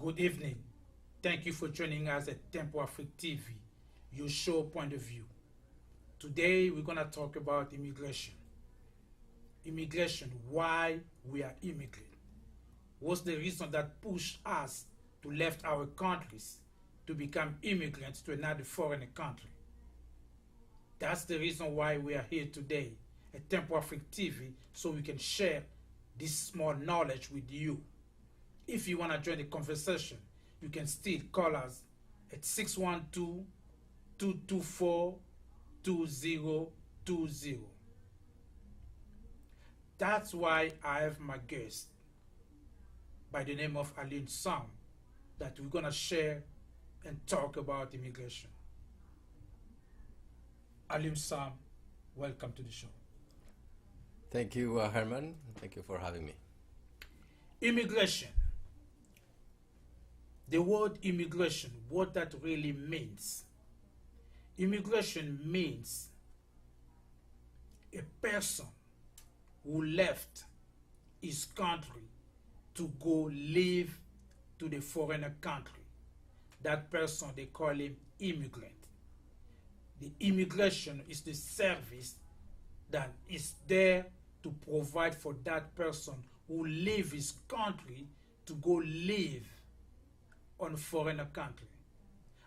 Good evening. Thank you for joining us at Afric TV, your show point of view. Today we're going to talk about immigration. Immigration, why we are immigrant. What's the reason that pushed us to left our countries to become immigrants to another foreign country? That's the reason why we are here today at Afric TV, so we can share this small knowledge with you. If you want to join the conversation, you can still call us at 612-224-2020. That's why I have my guest by the name of Alim Sam that we're going to share and talk about immigration. Alim Sam, welcome to the show. Thank you, Herman. Thank you for having me. Immigration. The word immigration, what that really means. Immigration means a person who left his country to go live to the foreign country. That person, they call him immigrant. The immigration is the service that is there to provide for that person who leave his country to go live on a foreign country.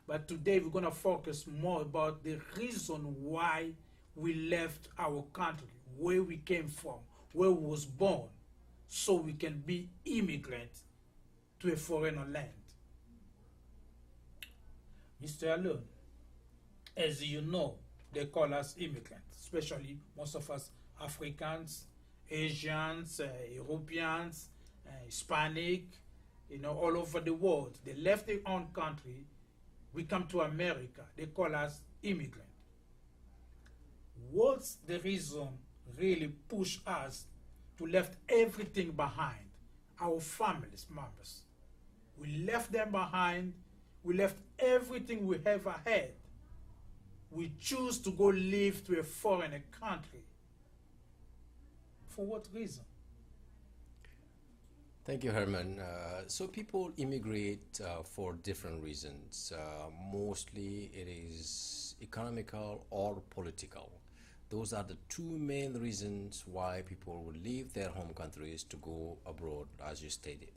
But today we're going to focus more about the reason why we left our country, where we came from, where we was born, so we can be immigrants to a foreign land. Mr. Alon, as you know, they call us immigrants, especially most of us Africans, Asians, Europeans, Hispanic, all over the world. They left their own country. We come to America. They call us immigrant. What's the reason really push us to left everything behind? Our families, members. We left them behind. We left everything we ever had. We choose to go live to a foreign country. For what reason? Thank you, Herman. So people immigrate for different reasons. Mostly it is economical or political. Those are the two main reasons why people would leave their home countries to go abroad, as you stated.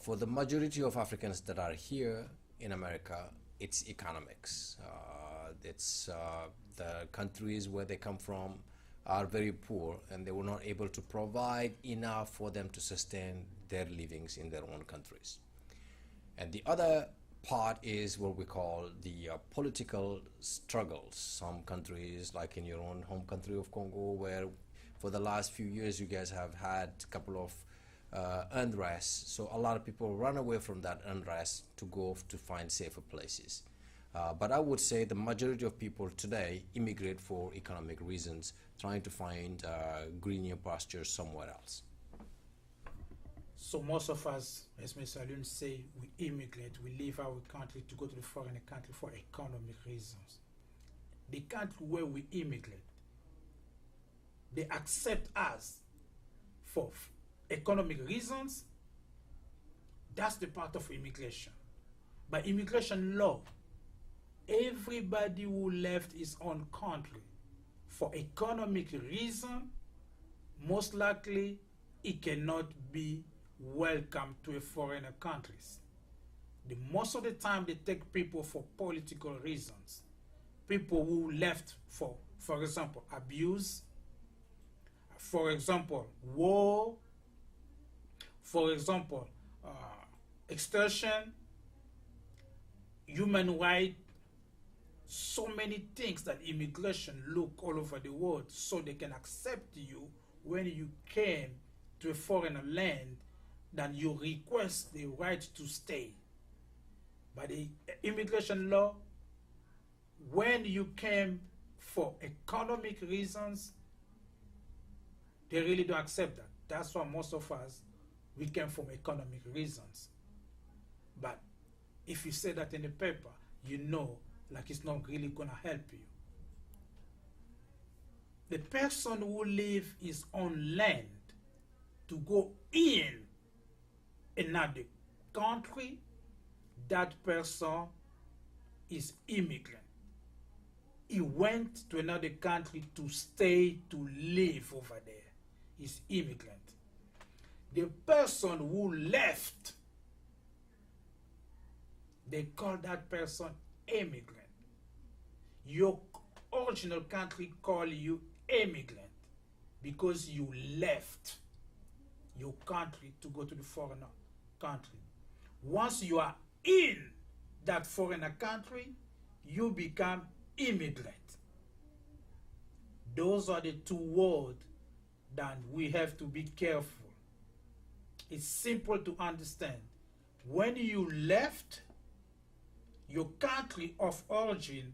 For the majority of Africans that are here in America, it's economics. It's the countries where they come from are very poor, and they were not able to provide enough for them to sustain their livings in their own countries. And the other part is what we call the political struggles. Some countries, like in your own home country of Congo, where for the last few years you guys have had a couple of unrest, so a lot of people run away from that unrest to go to find safer places. But I would say the majority of people today immigrate for economic reasons, trying to find greener pastures somewhere else. So most of us, as Mr. Alun say, we immigrate, we leave our country to go to the foreign country for economic reasons. The country where we immigrate, they accept us for economic reasons. That's the part of immigration. By immigration law, everybody who left his own country for economic reason, most likely he cannot be welcome to a foreign countries. Most of the time they take people for political reasons. People who left for example, abuse, for example, war, for example, extortion, human rights, so many things that immigration look all over the world, so they can accept you when you came to a foreign land, that you request the right to stay. By the immigration law, when you came for economic reasons, they really don't accept that. That's why most of us, we came from economic reasons. But if you say that in the paper, you know, like it's not really gonna help you. The person who leave his own land to go in another country, that person is immigrant. He went to another country to stay, to live over there. He's immigrant. The person who left, they call that person immigrant. Your original country call you immigrant because you left your country to go to the foreign country. Once you are in that foreigner country, you become immigrant. Those are the two words that we have to be careful. It's simple to understand. When you left your country of origin,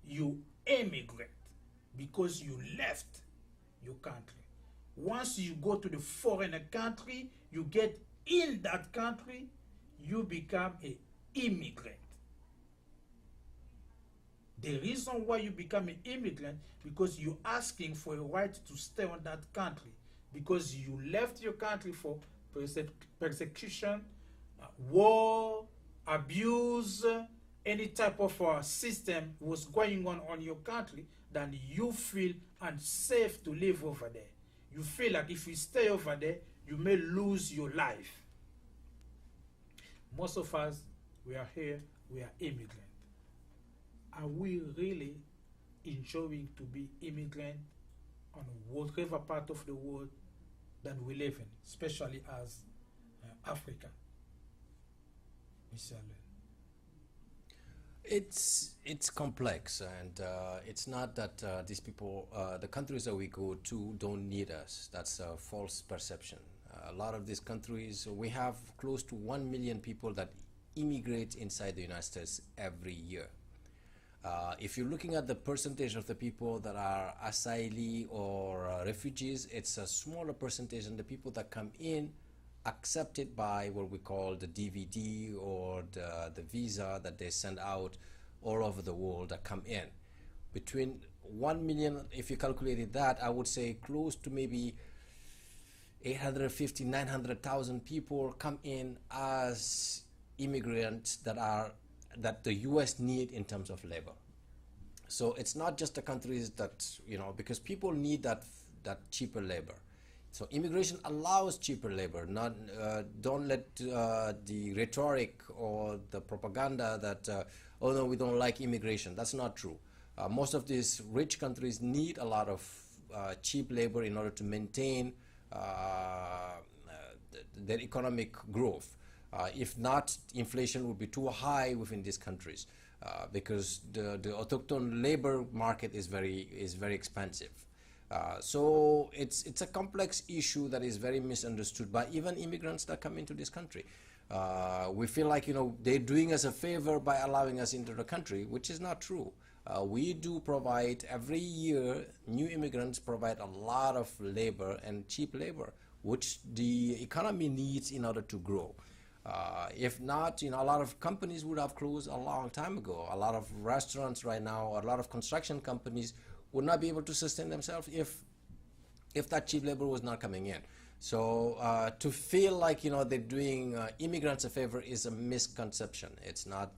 you immigrant because you left your country. Once you go to the foreigner country, you get in that country, you become an immigrant. The reason why you become an immigrant because you're asking for a right to stay on that country, because you left your country for persecution, war, abuse, any type of system was going on your country, then you feel unsafe to live over there. You feel like if you stay over there, you may lose your life. Most of us, we are here, we are immigrants. Are we really enjoying to be immigrant on whatever part of the world that we live in, especially as Africa? Mr. Alain. It's complex, and it's not that these people, the countries that we go to, don't need us. That's a false perception. A lot of these countries, we have close to 1 million people that immigrate inside the United States every year. If you're looking at the percentage of the people that are asylee or refugees, it's a smaller percentage than the people that come in accepted by what we call the DVD or the visa that they send out all over the world that come in. Between 1 million, if you calculated that, I would say close to maybe 850, 900,000 people come in as immigrants that the US need in terms of labor. So it's not just the countries that, because people need that cheaper labor. So immigration allows cheaper labor. Don't let the rhetoric or the propaganda that, oh no, we don't like immigration. That's not true. Most of these rich countries need a lot of cheap labor in order to maintain their economic growth. If not, inflation would be too high within these countries because the autochthone labor market is very expensive. So it's a complex issue that is very misunderstood by even immigrants that come into this country. We feel like they're doing us a favor by allowing us into the country, which is not true. We do provide every year, new immigrants provide a lot of labor and cheap labor, which the economy needs in order to grow. If not, a lot of companies would have closed a long time ago. A lot of restaurants right now, a lot of construction companies would not be able to sustain themselves if that cheap labor was not coming in. So to feel like they're doing immigrants a favor is a misconception. It's not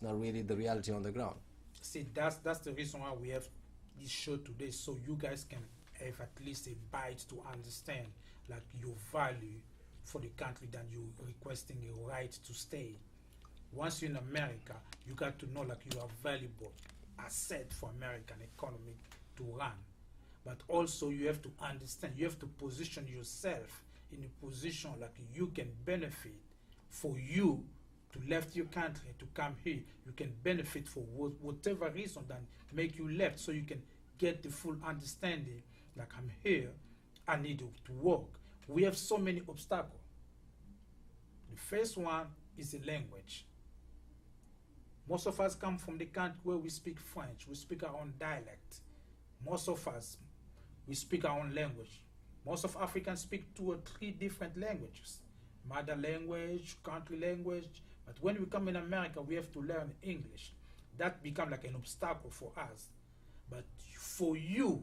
really the reality on the ground. See, that's the reason why we have this show today, so you guys can have at least a bite to understand like your value for the country that you're requesting a right to stay. Once you're in America, you got to know like you are valuable asset for American economy to run. But also you have to understand, you have to position yourself in a position like you can benefit for you to left your country to come here. You can benefit for whatever reason that make you left, so you can get the full understanding like I'm here, I need to work. We have so many obstacles. The first one is the language. Most of us come from the country where we speak French, we speak our own dialect. Most of us, we speak our own language. Most of Africans speak 2 or 3 different languages. Mother language, country language. But when we come in America, we have to learn English. That becomes like an obstacle for us. But for you,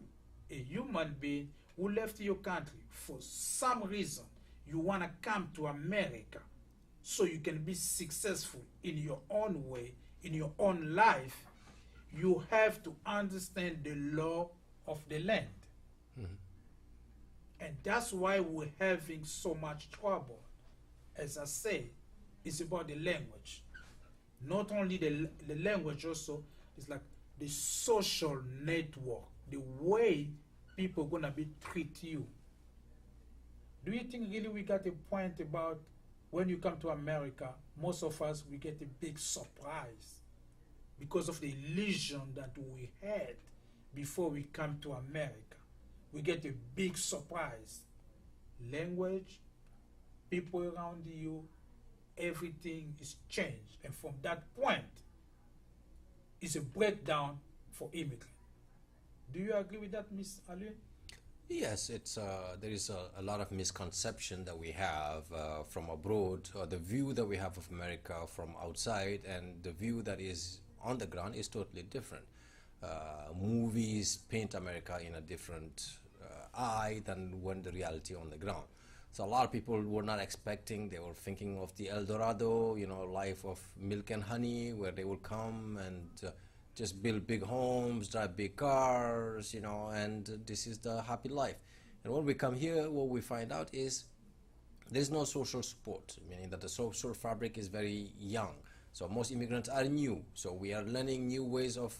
a human being who left your country for some reason, you want to come to America so you can be successful in your own way, in your own life, you have to understand the law of the land. And that's why we're having so much trouble. As I say, it's about the language. Not only the language, also, it's like the social network, the way people gonna be treat you. Do you think really we got a point about when you come to America, most of us, we get a big surprise because of the illusion that we had before we come to America. We get a big surprise. Language, people around you, everything is changed. And from that point, it's a breakdown for immigrants. Do you agree with that, Miss Alun? Yes, it's there is a lot of misconception that we have from abroad, or the view that we have of America from outside, and the view that is on the ground is totally different. Movies paint America in a different eye than when the reality on the ground. So a lot of people were not expecting, they were thinking of the El Dorado, you know, life of milk and honey, where they will come and just build big homes, drive big cars, you know, and this is the happy life. And when we come here, what we find out is there's no social support, meaning that the social fabric is very young. So most immigrants are new. So we are learning new ways of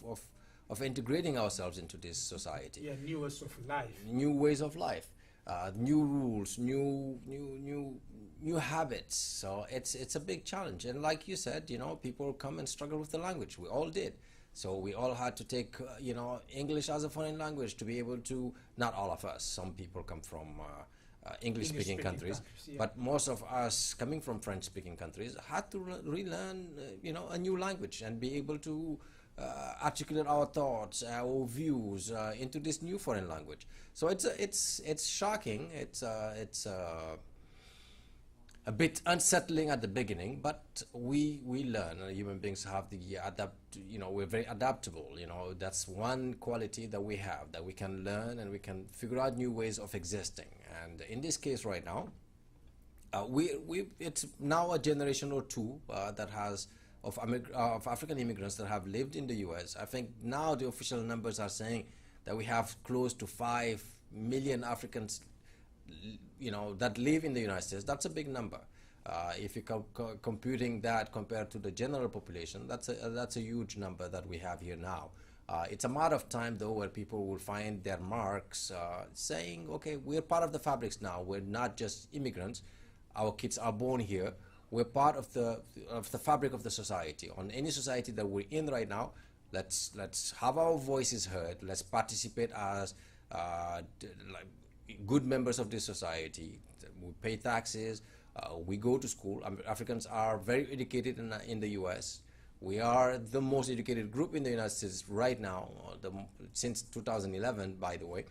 integrating ourselves into this society. Yeah, new ways of life. New ways of life, new rules, new habits. So it's a big challenge. And like you said, you know, people come and struggle with the language. We all did. So we all had to take, you know, English as a foreign language to be able to, not all of us, some people come from English-speaking countries, yeah. But most of us coming from French-speaking countries had to relearn, you know, a new language and be able to articulate our thoughts, our views into this new foreign language. So it's shocking. It's a bit unsettling at the beginning, but we learn. Human beings have the you know, we're very adaptable. You know, that's one quality that we have, that we can learn and we can figure out new ways of existing. And in this case right now, it's now a generation or two that has of African immigrants that have lived in the U.S. I think now the official numbers are saying that we have close to 5 million Africans, you know, that live in the United States. That's a big number. If you're computing that compared to the general population, that's a huge number that we have here now. It's a matter of time, though, where people will find their marks, saying, okay, we're part of the fabrics now. We're not just immigrants. Our kids are born here. We're part of the fabric of the society. On any society that we're in right now, let's have our voices heard. Let's participate as good members of this society. We pay taxes. We go to school. Africans are very educated in the U.S. We are the most educated group in the United States right now, since 2011, by the way.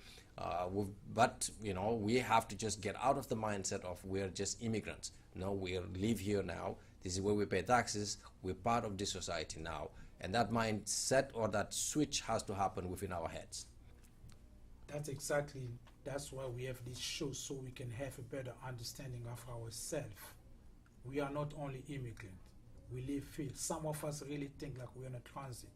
But you know, we have to just get out of the mindset of we're just immigrants. No, we live here now. This is where we pay taxes. We're part of this society now, and that mindset or that switch has to happen within our heads. That's why we have this show, so we can have a better understanding of ourselves. We are not only immigrants. We live here. Some of us really think like we're in a transit.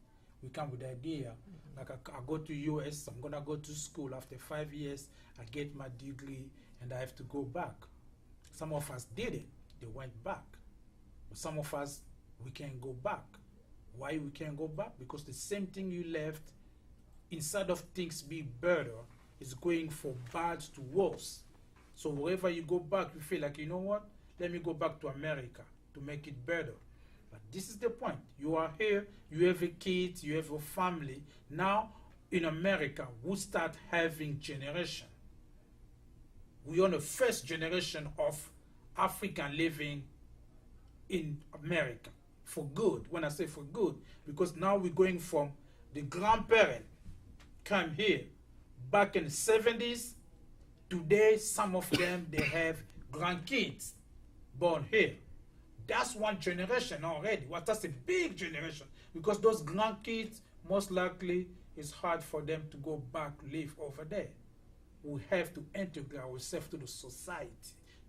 We come with the idea, like I go to US, I'm gonna go to school. After 5 years, I get my degree, and I have to go back. Some of us did it. They went back. But some of us, we can't go back. Why we can't go back? Because the same thing you left, instead of things being better, is going from bad to worse. So wherever you go back, you feel like, you know what? Let me go back to America to make it better. But this is the point. You are here, you have a kid, you have a family. Now, in America, we start having generation. We are the first generation of African living in America for good. When I say for good, because now we're going from the grandparent come here back in the 70s. Today, some of them, they have grandkids born here. That's one generation already. Well, that's a big generation, because those grandkids, most likely, it's hard for them to go back, live over there. We have to integrate ourselves to the society,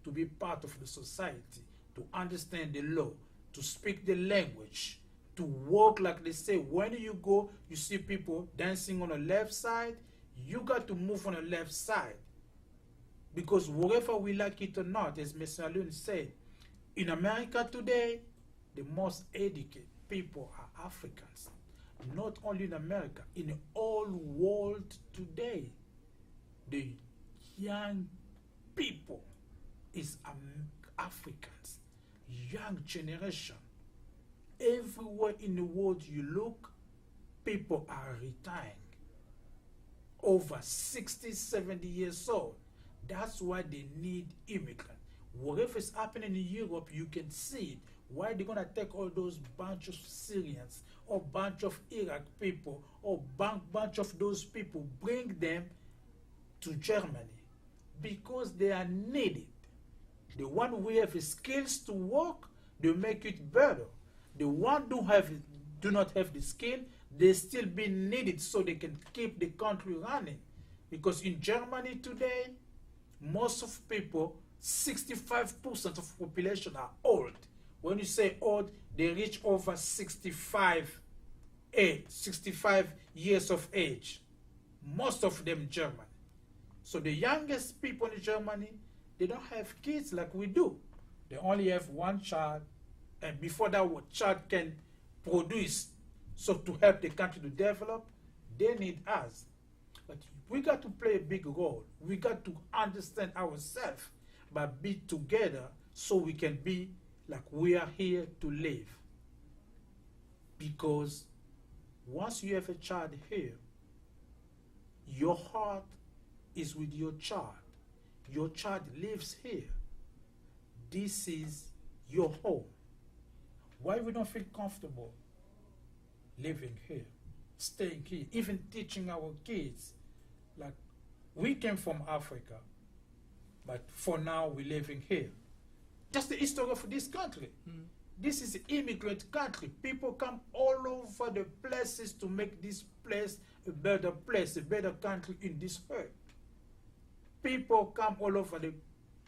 to be part of the society, to understand the law, to speak the language, to walk like they say. When you go, you see people dancing on the left side, you got to move on the left side. Because wherever we like it or not, as Mr. Alun said, in America today, the most educated people are Africans. Not only in America, in the whole world today, the young people is Africans, young generation. Everywhere in the world you look, people are retiring, over 60, 70 years old. That's why they need immigrants. Whatever is happening in Europe, you can see it. Why they're gonna take all those bunch of Syrians or bunch of Iraq people or bunch of those people, bring them to Germany? Because they are needed. The one who have skills to work, they make it better. The one who do not have the skill, they still be needed so they can keep the country running. Because in Germany today, most of people, 65% of population are old. When you say old, they reach over 65 years of age. Most of them in Germany. So the youngest people in Germany, they don't have kids like we do. They only have one child, and before that child can produce, so to help the country to develop, they need us. But we got to play a big role. We got to understand ourselves, but be together so we can be like we are here to live. Because once you have a child here, your heart is with your child. Your child lives here. This is your home. Why we don't feel comfortable living here, staying here, even teaching our kids? Like, we came from Africa, but for now we're living here. That's the history of this country. This is an immigrant country. People come all over the places to make this place, a better country in this earth. People come all over the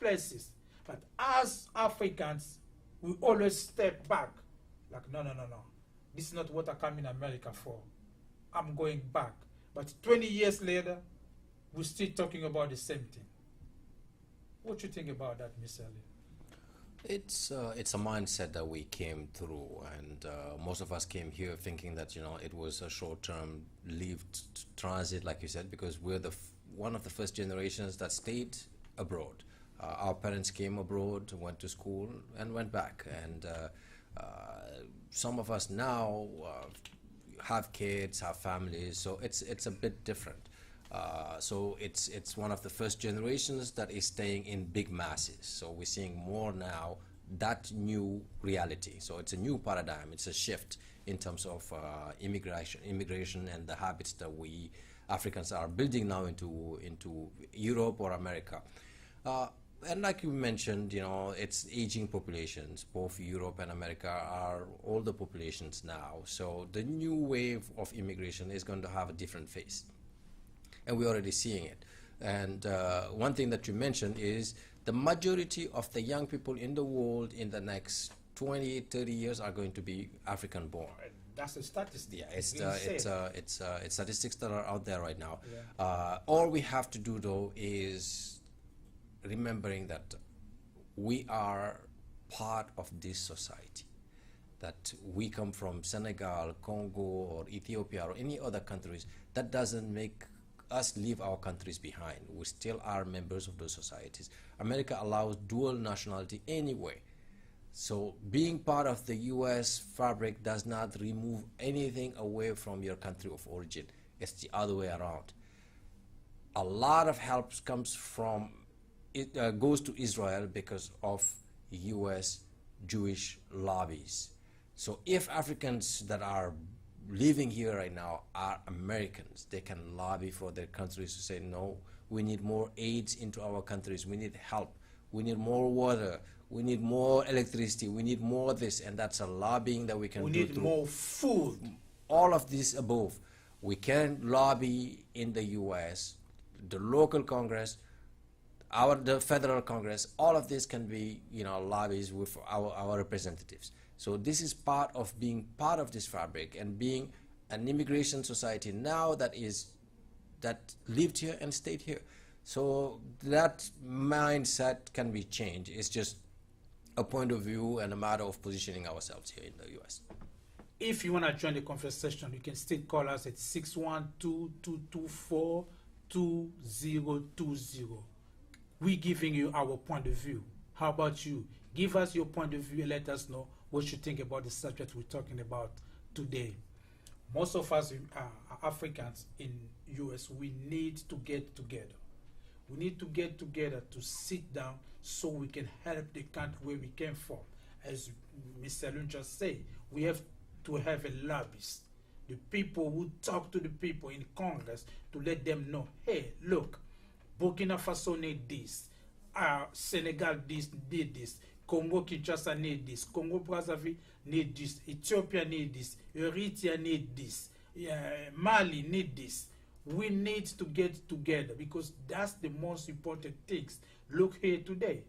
places. But as Africans, we always step back. Like, no. This is not what I come in America for. I'm going back. But 20 years later, we're still talking about the same thing. What do you think about that, Mr. Ali? It's a mindset that we came through, and most of us came here thinking that it was a short-term lived transit, like you said, because we're one of the first generations that stayed abroad. Our parents came abroad, went to school, and went back, and some of us now have kids, have families, so it's a bit different. So it's one of the first generations that is staying in big masses. So we're seeing more now that new reality. So it's a new paradigm. It's a shift in terms of immigration and the habits that we Africans are building now into Europe or America. And like you mentioned, it's aging populations. Both Europe and America are older populations now. So the new wave of immigration is going to have a different face. And we're already seeing it. And one thing that you mentioned is the majority of the young people in the world in the next 20, 30 years are going to be African born. That's a statistic. Yeah, it's statistics that are out there right now. Yeah. All we have to do, though, is remembering that we are part of this society, that we come from Senegal, Congo, or Ethiopia, or any other countries. That doesn't make us leave our countries behind. We still are members of those societies. America allows dual nationality anyway. So being part of the US fabric does not remove anything away from your country of origin. It's the other way around. A lot of help comes from, goes to Israel because of US Jewish lobbies. So if Africans that are living here right now are Americans, they can lobby for their countries to say, no, we need more aids into our countries, we need help, we need more water, we need more electricity, we need more this, and that's a lobbying that we can do. We need more food. All of this above. We can lobby in the US, the local Congress, the federal Congress, all of this can be, lobbies with our representatives. So this is part of being part of this fabric and being an immigration society now that lived here and stayed here. So that mindset can be changed. It's just a point of view and a matter of positioning ourselves here in the U.S. If you want to join the conversation, you can still call us at 612-224-2020. We're giving you our point of view. How about you? Give us your point of view and let us know what you think about the subject we're talking about today. Most of us are Africans in US. We need to get together. We need to get together to sit down so we can help the country where we came from. As Mr. Lund just said, we have to have a lobbyist, the people who talk to the people in Congress to let them know, hey, look, Burkina Faso need this, Senegal did this, Congo Kinshasa need this, Congo Brazzaville need this, Ethiopia need this, Eritrea need this, Mali need this. We need to get together because that's the most important things. Look here today.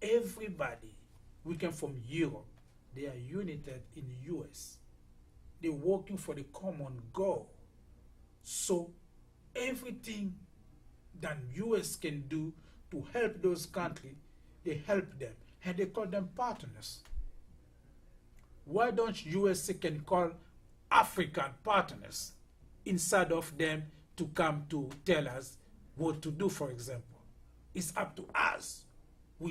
Everybody, we came from Europe. They are united in the US. They're working for the common goal. So everything that US can do to help those countries, they help them. And they call them partners. Why don't USA can call African partners instead of them to come to tell us what to do, for example? It's up to us.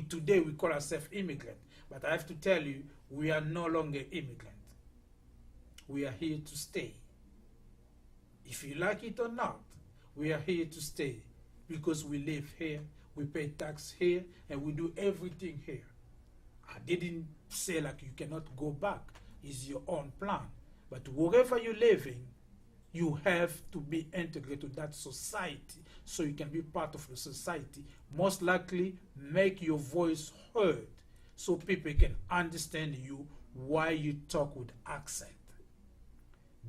Today we call ourselves immigrant. But I have to tell you, we are no longer immigrant. We are here to stay. If you like it or not, we are here to stay because we live here, we pay tax here, and we do everything here. I didn't say like you cannot go back. It's your own plan. But wherever you're living, you have to be integrated to that society so you can be part of the society. Most likely, make your voice heard so people can understand you why you talk with accent.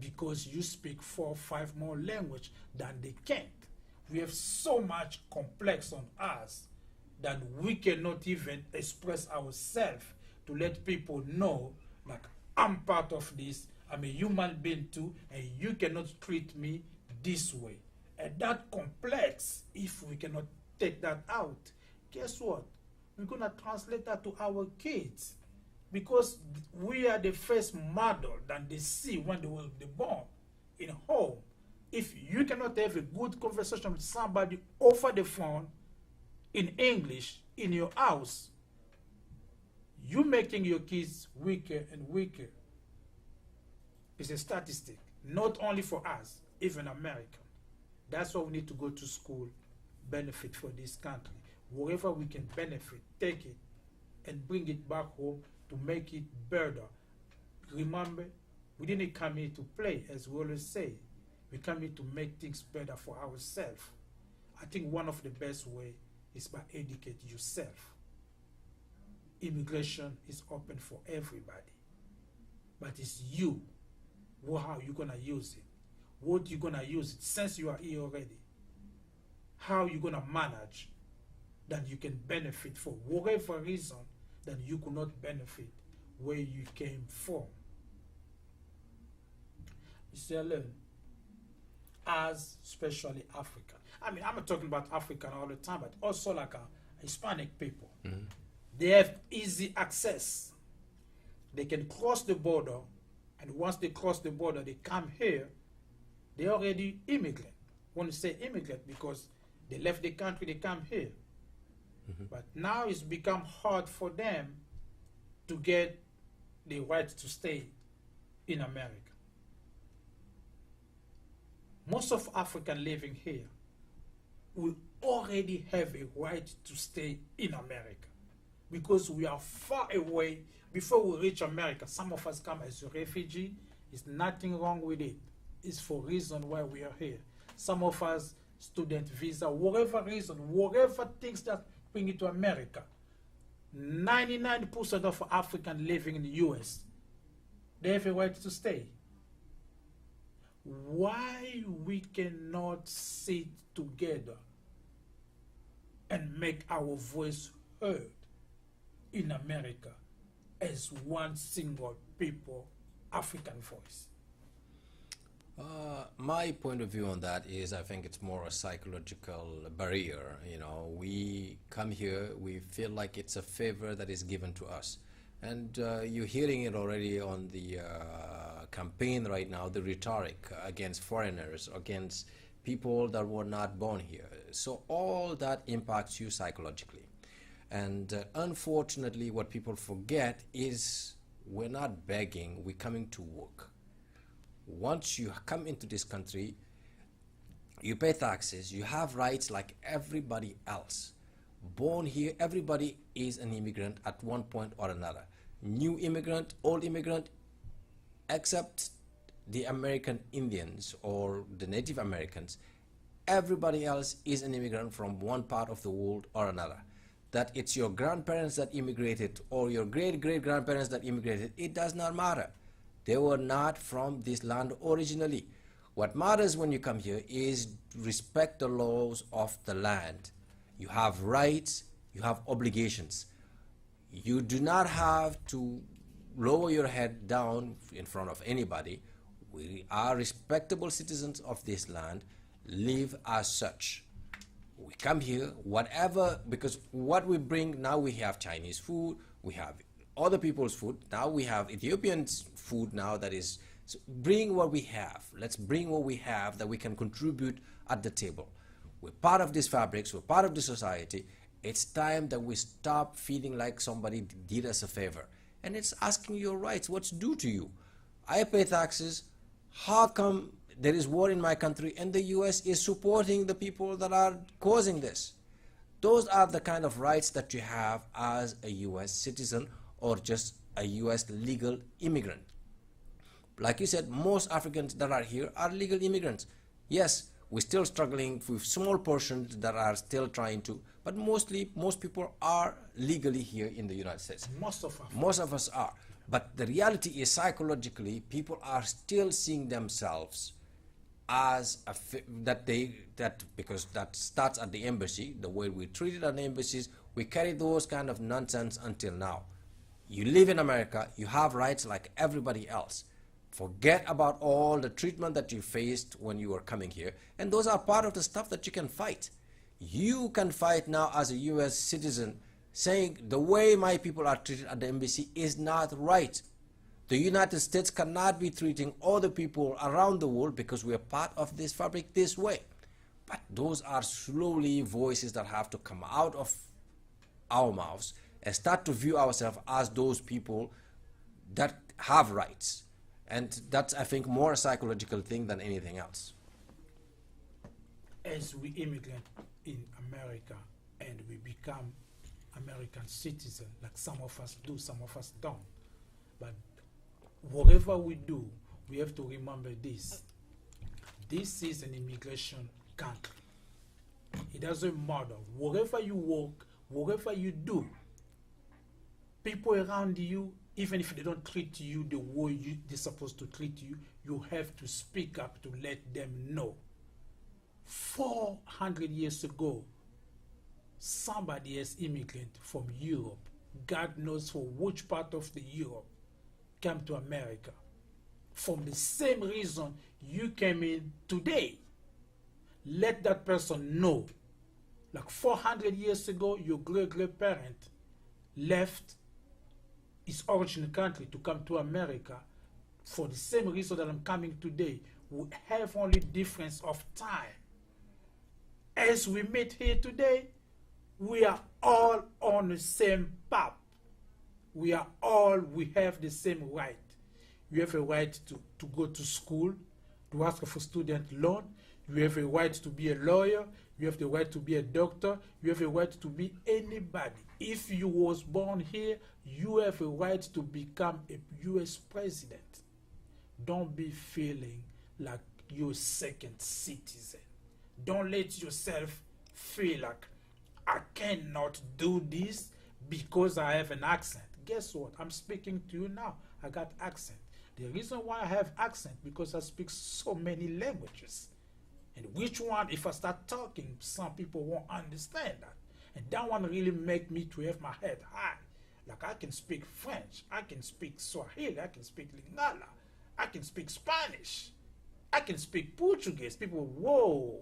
Because you speak 4 or 5 more languages than they can't. We have so much complex on us that we cannot even express ourselves to let people know, like, I'm part of this, I'm a human being too, and you cannot treat me this way. And that complex, if we cannot take that out, guess what? We're going to translate that to our kids. Because we are the first model that they see when they were born in home. If you cannot have a good conversation with somebody over the phone in English in your house, you're making your kids weaker and weaker. It's a statistic, not only for us, even America. That's why we need to go to school, benefit for this country. Wherever we can benefit, take it and bring it back home to make it better. Remember, we didn't come here to play, as we always say. We come here to make things better for ourselves. I think one of the best ways is by educating yourself. Immigration is open for everybody. But it's you. How you going to use it? What you going to use it since you are here already? How you going to manage that you can benefit for whatever reason that you could not benefit where you came from. Mr. Allen, as especially African, I mean, I'm not talking about African all the time, but also like Hispanic people. Mm-hmm. They have easy access. They can cross the border, and once they cross the border, they come here, they're already immigrant. When you say immigrant, because they left the country, they come here. Mm-hmm. But now it's become hard for them to get the right to stay in America. Most of Africans living here will already have a right to stay in America because we are far away. Before we reach America, some of us come as a refugee. There's nothing wrong with it. It's for reason why we are here. Some of us, student visa, whatever reason, whatever things that bring it to America. 99% of Africans living in the US, they have a right to stay. Why we cannot sit together and make our voice heard in America as one single people, African voice? My point of view on that is I think it's more a psychological barrier. You know, we come here, we feel like it's a favor that is given to us. And you're hearing it already on the campaign right now, the rhetoric against foreigners, against people that were not born here. So all that impacts you psychologically. And unfortunately, what people forget is we're not begging, we're coming to work. Once you come into this country, you pay taxes, you have rights like everybody else. Born here, everybody is an immigrant at one point or another. New immigrant, old immigrant, except the American Indians or the Native Americans, everybody else is an immigrant from one part of the world or another. That it's your grandparents that immigrated or your great-great-grandparents that immigrated, it does not matter. They were not from this land originally. What matters when you come here is respect the laws of the land. You have rights, you have obligations. You do not have to lower your head down in front of anybody. We are respectable citizens of this land, live as such. We come here, whatever, because what we bring, now we have Chinese food, we have other people's food, now we have Ethiopians food now that is, so bring what we have. Let's bring what we have that we can contribute at the table. We're part of these fabrics, we're part of the society. It's time that we stop feeling like somebody did us a favor. And it's asking your rights, what's due to you. I pay taxes, how come there is war in my country and the US is supporting the people that are causing this? Those are the kind of rights that you have as a US citizen or just a US legal immigrant. Like you said, most Africans that are here are legal immigrants. Yes, we're still struggling with small portions that are still trying to, but mostly, most people are legally here in the United States. Most of us are. But the reality is psychologically, people are still seeing themselves as because that starts at the embassy, the way we treated at the embassies, we carry those kind of nonsense until now. You live in America, you have rights like everybody else. Forget about all the treatment that you faced when you were coming here, and those are part of the stuff that you can fight. You can fight now as a US citizen, saying the way my people are treated at the embassy is not right. The United States cannot be treating other people around the world because we are part of this fabric this way. But those are slowly voices that have to come out of our mouths and start to view ourselves as those people that have rights. And that's, I think, more a psychological thing than anything else. As we immigrate in America and we become American citizens, like some of us do, some of us don't. But whatever we do, we have to remember this. This is an immigration country. It doesn't matter. Wherever you work, wherever you do, people around you, even if they don't treat you the way they're supposed to treat you, you have to speak up to let them know. 400 years ago, somebody has immigrated from Europe. God knows for which part of the Europe came to America. From the same reason you came in today. Let that person know. Like 400 years ago, your great-grandparent left his origin country to come to America for the same reason that I'm coming today. We have only difference of time. As we meet here today, we are all on the same path. We have the same right. You have a right to go to school, to ask for student loan. You have a right to be a lawyer. You have the right to be a doctor. You have a right to be anybody. If you was born here, you have a right to become a U.S. president. Don't be feeling like you're a second citizen. Don't let yourself feel like, I cannot do this because I have an accent. Guess what? I'm speaking to you now. I got accent. The reason why I have accent because I speak so many languages. And which one, if I start talking, some people won't understand that. And that one really make me to have my head high. Like I can speak French, I can speak Swahili, I can speak Lingala, I can speak Spanish, I can speak Portuguese. People, whoa.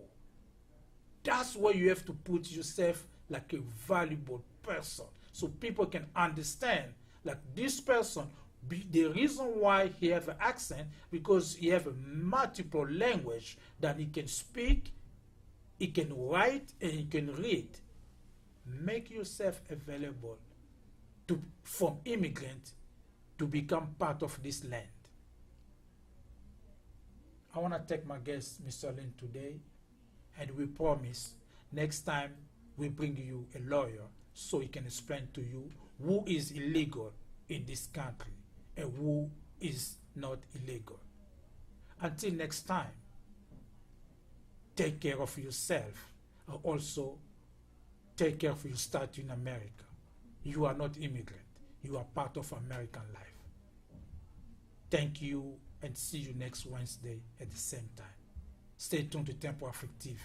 That's where you have to put yourself like a valuable person. So people can understand like this person, the reason why he have an accent, because he have a multiple language that he can speak, he can write, and he can read. Make yourself available from immigrant to become part of this land. I want to thank my guest, Mr. Lin, today, and we promise next time we bring you a lawyer so he can explain to you who is illegal in this country and who is not illegal. Until next time, take care of yourself and also take care of your status in America. You are not immigrant. You are part of American life. Thank you and see you next Wednesday at the same time. Stay tuned to Tempo Afric TV.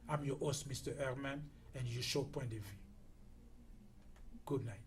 I'm your host, Mr. Herman, and your show Point de Vue. Good night.